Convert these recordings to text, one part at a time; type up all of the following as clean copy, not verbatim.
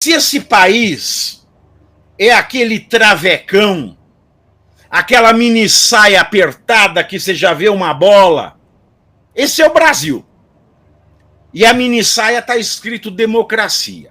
Se esse país é aquele travecão, aquela mini saia apertada que você já vê uma bola, esse é o Brasil. E a mini saia está escrito democracia.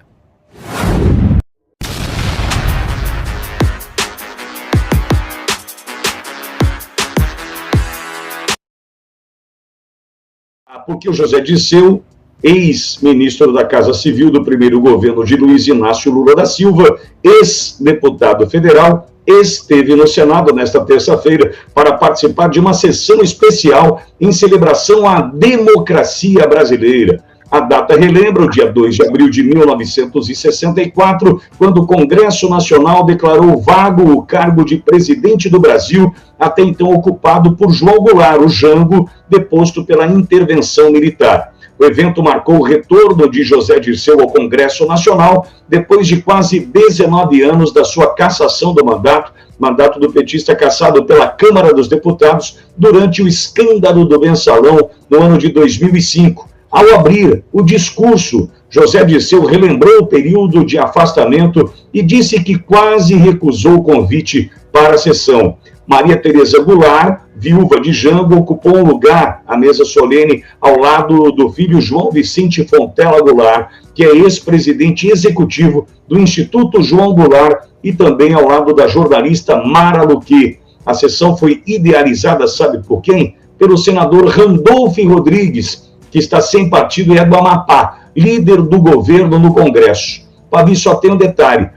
Porque o José Dirceu, ex-ministro da Casa Civil do primeiro governo de Luiz Inácio Lula da Silva, ex-deputado federal, esteve no Senado nesta terça-feira para participar de uma sessão especial em celebração à democracia brasileira. A data relembra o dia 2 de abril de 1964, quando o Congresso Nacional declarou vago o cargo de presidente do Brasil, até então ocupado por João Goulart, o Jango, deposto pela intervenção militar. O evento marcou o retorno de José Dirceu ao Congresso Nacional, depois de quase 19 anos da sua cassação do mandato do petista cassado pela Câmara dos Deputados durante o escândalo do Mensalão no ano de 2005. Ao abrir o discurso, José Dirceu relembrou o período de afastamento e disse que quase recusou o convite para a sessão. Maria Tereza Goulart, viúva de Jango, ocupou um lugar à mesa solene ao lado do filho João Vicente Fontela Goulart, que é ex-presidente executivo do Instituto João Goulart, e também ao lado da jornalista Mara Luque. A sessão foi idealizada, sabe por quem? Pelo senador Randolfo Rodrigues, que está sem partido e é do Amapá, líder do governo no Congresso. Pavi, só tem um detalhe.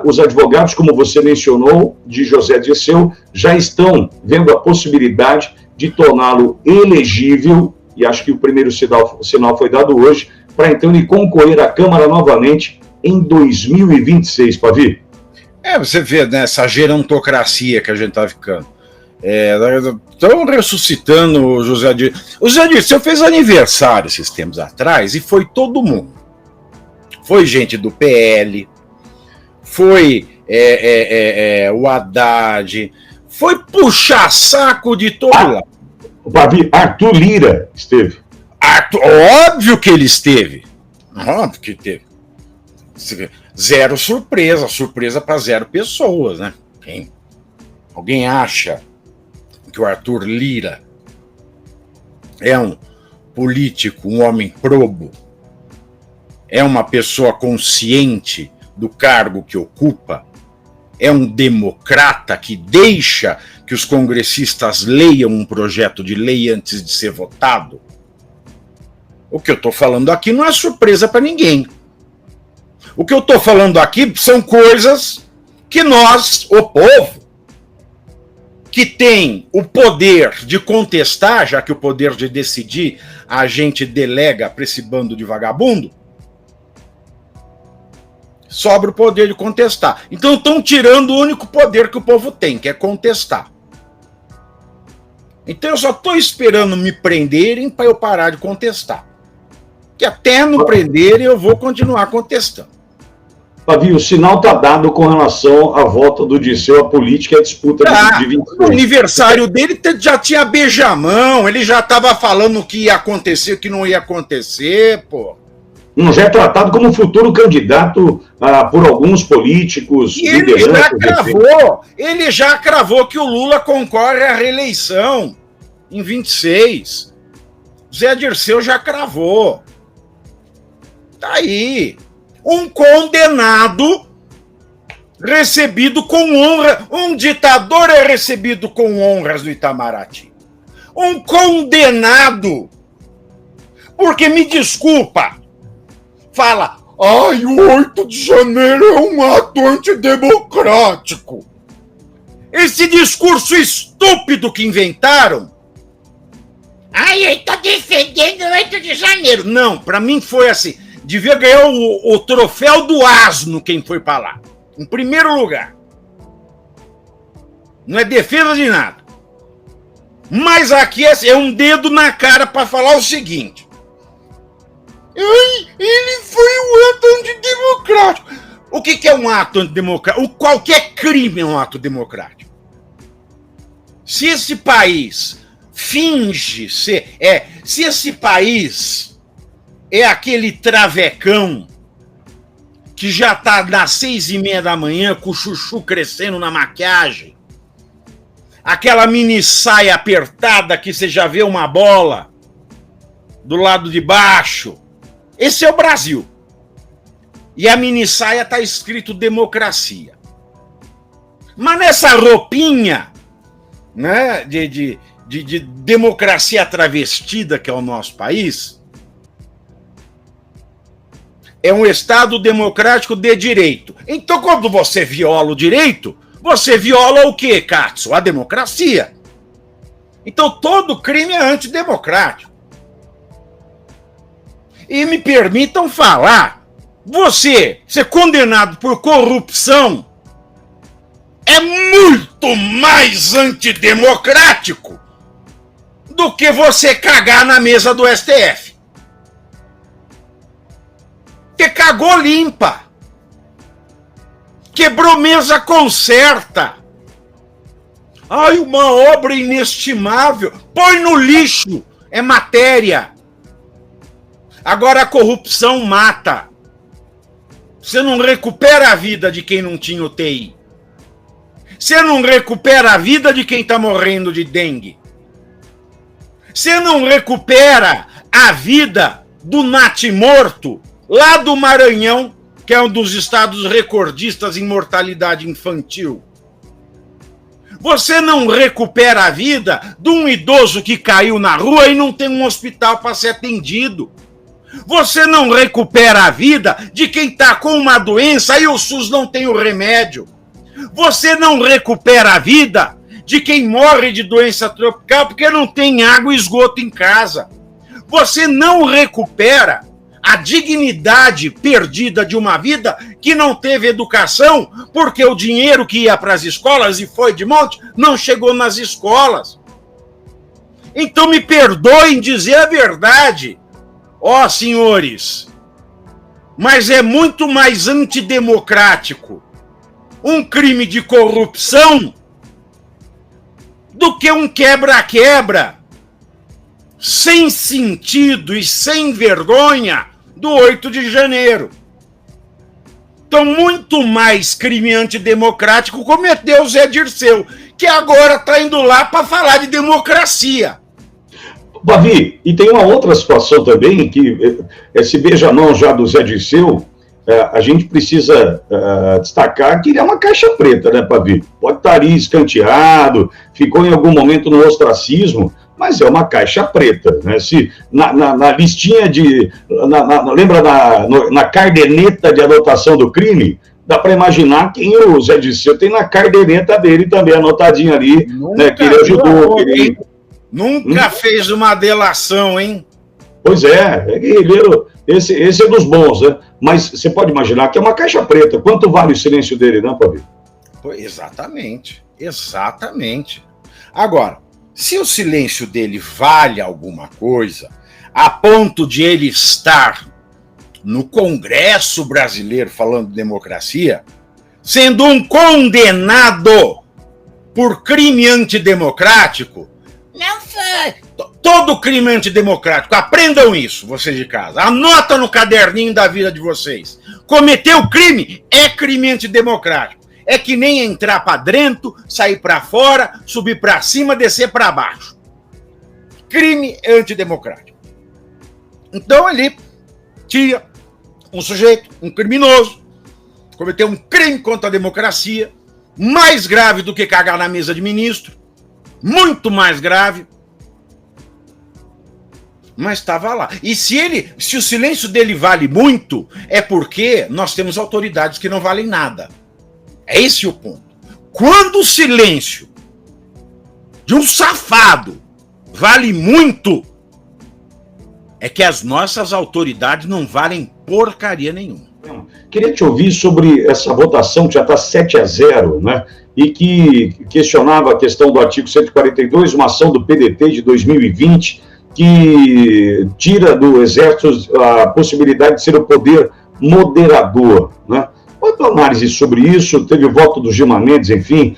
Os advogados, como você mencionou, de José Dirceu, já estão vendo a possibilidade de torná-lo elegível, e acho que o primeiro sinal foi dado hoje, para então ele concorrer à Câmara novamente em 2026, Pavi. Você vê, né, essa gerontocracia que a gente está ficando. Estão ressuscitando o José Dirceu. O José Dirceu fez aniversário esses tempos atrás e foi todo mundo. Foi gente do PL, foi o Haddad, foi puxar saco de todo lado. Pavi, Arthur Lira esteve. Óbvio que ele esteve. Óbvio que teve. Zero surpresa para zero pessoas, né? Alguém acha que o Arthur Lira é um político, um homem probo, é uma pessoa consciente do cargo que ocupa, é um democrata que deixa que os congressistas leiam um projeto de lei antes de ser votado? O que eu estou falando aqui não é surpresa para ninguém. O que eu estou falando aqui são coisas que nós, o povo, que tem o poder de contestar, já que o poder de decidir a gente delega para esse bando de vagabundo, sobra o poder de contestar. Então estão tirando o único poder que o povo tem, que é contestar. Então eu só estou esperando me prenderem para eu parar de contestar. Que até não prenderem eu vou continuar contestando. Pavi, o sinal está dado com relação à volta do Dirceu à política e à disputa de 26. No aniversário dele já tinha beijamão, ele já estava falando o que ia acontecer, o que não ia acontecer, pô. Não já é tratado como futuro candidato por alguns políticos. E ele já cravou que o Lula concorre à reeleição em 26. Zé Dirceu já cravou. Tá aí. Um condenado recebido com honra. Um ditador é recebido com honras no Itamaraty. Um condenado. Porque, me desculpa, fala, o 8 de janeiro é um ato antidemocrático. Esse discurso estúpido que inventaram. Eu tô defendendo o 8 de janeiro. Não, para mim foi assim. Devia ganhar o troféu do asno quem foi para lá. Em primeiro lugar. Não é defesa de nada. Mas aqui é um dedo na cara para falar o seguinte. Ele foi um ato antidemocrático. O que é um ato antidemocrático? Qualquer crime é um ato democrático. Se esse país finge ser... se esse país é aquele travecão que já tá das 6:30 da manhã com o chuchu crescendo na maquiagem, aquela mini saia apertada que você já vê uma bola do lado de baixo. Esse é o Brasil. E a mini saia tá escrito democracia. Mas nessa roupinha, né, de democracia travestida que é o nosso país, é um Estado democrático de direito. Então, quando você viola o direito, você viola o quê, Katsu? A democracia. Então, todo crime é antidemocrático. E me permitam falar, você ser condenado por corrupção é muito mais antidemocrático do que você cagar na mesa do STF. Porque cagou limpa. Quebrou mesa, conserta. Ai, uma obra inestimável. Põe no lixo. É matéria. Agora a corrupção mata. Você não recupera a vida de quem não tinha UTI. Você não recupera a vida de quem está morrendo de dengue. Você não recupera a vida do natimorto lá do Maranhão, que é um dos estados recordistas em mortalidade infantil. Você não recupera a vida de um idoso que caiu na rua e não tem um hospital para ser atendido. Você não recupera a vida de quem está com uma doença e o SUS não tem o remédio. Você não recupera a vida de quem morre de doença tropical porque não tem água e esgoto em casa. Você não recupera a dignidade perdida de uma vida que não teve educação porque o dinheiro que ia para as escolas e foi de monte não chegou nas escolas. Então me perdoem dizer a verdade, ó senhores, mas é muito mais antidemocrático um crime de corrupção do que um quebra-quebra sem sentido e sem vergonha do 8 de janeiro. Então, muito mais crime antidemocrático cometeu o Zé Dirceu, que agora está indo lá para falar de democracia. Bavi, e tem uma outra situação também, que esse beijamão já do Zé Dirceu, a gente precisa destacar que ele é uma caixa preta, né, Bavi? Pode estar ali escanteado, ficou em algum momento no ostracismo, mas é uma caixa preta, né? Se, na listinha de... lembra na caderneta de anotação do crime? Dá para imaginar quem o Zé Dirceu tem na caderneta dele também, anotadinho ali, né, que ele ajudou. Que ele... Nunca fez uma delação, hein? Pois é guerreiro, esse é dos bons, né? Mas você pode imaginar que é uma caixa preta. Quanto vale o silêncio dele, não, Pavio? Exatamente, exatamente. Agora, se o silêncio dele vale alguma coisa, a ponto de ele estar no Congresso brasileiro falando de democracia, sendo um condenado por crime antidemocrático, não foi. Todo crime antidemocrático, aprendam isso, vocês de casa, anota no caderninho da vida de vocês. Cometeu crime, é crime antidemocrático. É que nem entrar para dentro, sair para fora, subir para cima, descer para baixo. Crime antidemocrático. Então ele tinha um sujeito, um criminoso, cometeu um crime contra a democracia, mais grave do que cagar na mesa de ministro, muito mais grave, mas estava lá. E se o silêncio dele vale muito, é porque nós temos autoridades que não valem nada. É esse o ponto. Quando o silêncio de um safado vale muito, é que as nossas autoridades não valem porcaria nenhuma. Queria te ouvir sobre essa votação que já está 7-0, né? E que questionava a questão do artigo 142, uma ação do PDT de 2020, que tira do Exército a possibilidade de ser o poder moderador, né? Qual a tua análise sobre isso? Teve o voto do Gilmar Mendes, enfim,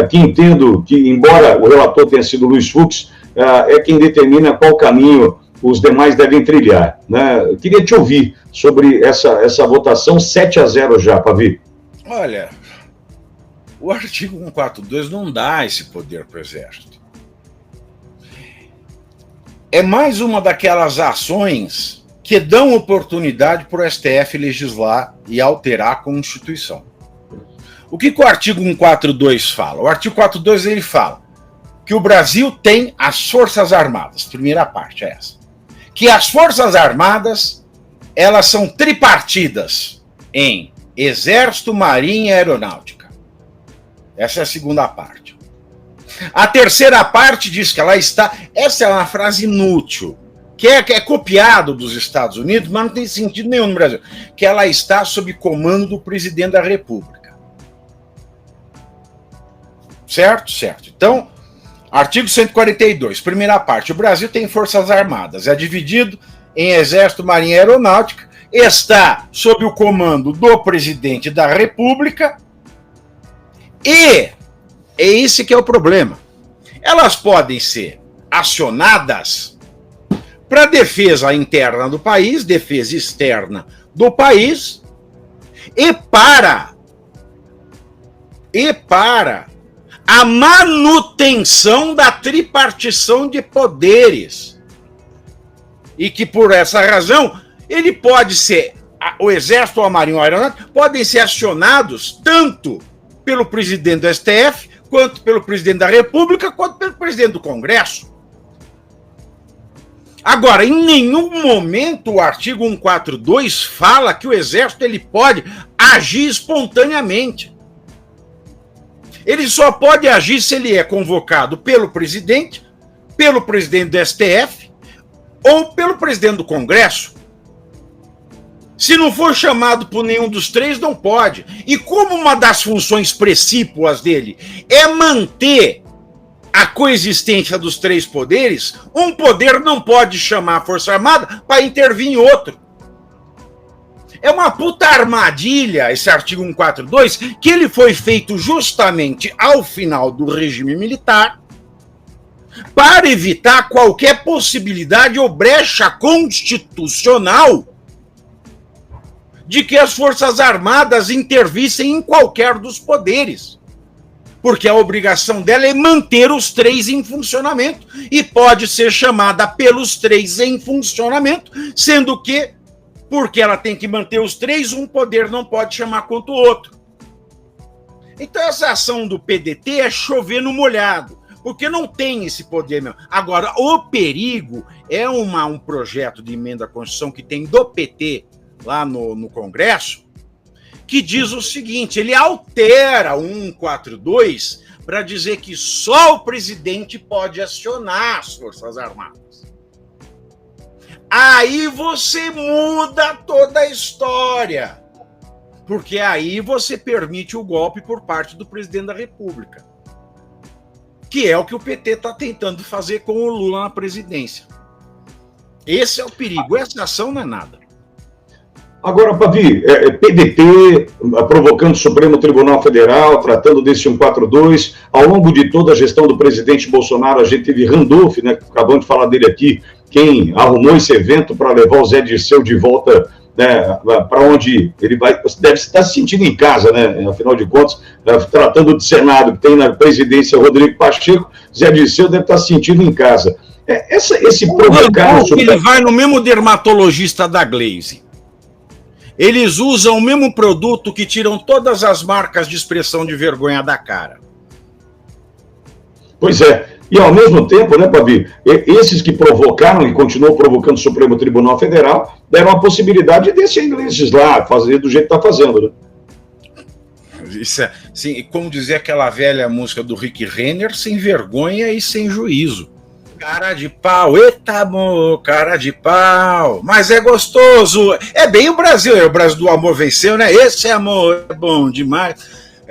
que entendo que, embora o relator tenha sido Luiz Fux, é quem determina qual caminho os demais devem trilhar, né? Eu queria te ouvir sobre essa votação 7-0 já, Pavi. Olha, o artigo 142 não dá esse poder para o Exército. É mais uma daquelas ações que dão oportunidade para o STF legislar e alterar a Constituição. O que o artigo 142 fala? O artigo 142 ele fala que o Brasil tem as Forças Armadas, primeira parte é essa, que as Forças Armadas elas são tripartidas em Exército, Marinha e Aeronáutica. Essa é a segunda parte. A terceira parte diz que ela está... Essa é uma frase inútil, que é copiado dos Estados Unidos, mas não tem sentido nenhum no Brasil, que ela está sob comando do presidente da República. Certo? Certo. Então, artigo 142, primeira parte. O Brasil tem Forças Armadas, é dividido em Exército, Marinha e Aeronáutica, está sob o comando do presidente da República e é esse que é o problema. Elas podem ser acionadas para defesa interna do país, defesa externa do país e para a manutenção da tripartição de poderes. E que por essa razão ele pode ser, o Exército ou a Marinha ou a Aeronáutica podem ser acionados tanto pelo presidente do STF, quanto pelo presidente da República, quanto pelo presidente do Congresso. Agora, em nenhum momento o artigo 142 fala que o Exército ele pode agir espontaneamente. Ele só pode agir se ele é convocado pelo presidente do STF ou pelo presidente do Congresso. Se não for chamado por nenhum dos três, não pode. E como uma das funções precípuas dele é manter a coexistência dos três poderes, um poder não pode chamar a Força Armada para intervir em outro. É uma puta armadilha esse artigo 142, que ele foi feito justamente ao final do regime militar para evitar qualquer possibilidade ou brecha constitucional de que as Forças Armadas intervissem em qualquer dos poderes. Porque a obrigação dela é manter os três em funcionamento e pode ser chamada pelos três em funcionamento, sendo que, porque ela tem que manter os três, um poder não pode chamar contra o outro. Então essa ação do PDT é chover no molhado, porque não tem esse poder mesmo. Agora, o perigo é um projeto de emenda à Constituição que tem do PT lá no Congresso, que diz o seguinte, ele altera o 142 para dizer que só o presidente pode acionar as Forças Armadas. Aí você muda toda a história, porque aí você permite o golpe por parte do presidente da República, que é o que o PT está tentando fazer com o Lula na presidência. Esse é o perigo, essa ação não é nada. Agora, Pavi, PDT provocando o Supremo Tribunal Federal, tratando desse 142, ao longo de toda a gestão do presidente Bolsonaro, a gente teve Randolph, né, acabamos de falar dele aqui, quem arrumou esse evento para levar o Zé Dirceu de volta, né, para onde ele vai, deve estar se sentindo em casa, né, afinal de contas, tratando de Senado, que tem na presidência Rodrigo Pacheco, Zé Dirceu deve estar se sentindo em casa. Esse provocar... Ele vai no mesmo dermatologista da Glaze. Eles usam o mesmo produto que tiram todas as marcas de expressão de vergonha da cara. Pois é. E ao mesmo tempo, né, Pavi, esses que provocaram e continuam provocando o Supremo Tribunal Federal, deram a possibilidade desse ingleses lá fazer do jeito que está fazendo, né? Isso é, sim, como dizia aquela velha música do Rick Renner, sem vergonha e sem juízo. Cara de pau, eita amor, cara de pau, mas é gostoso, é bem o Brasil do amor venceu, né? Esse amor é bom demais.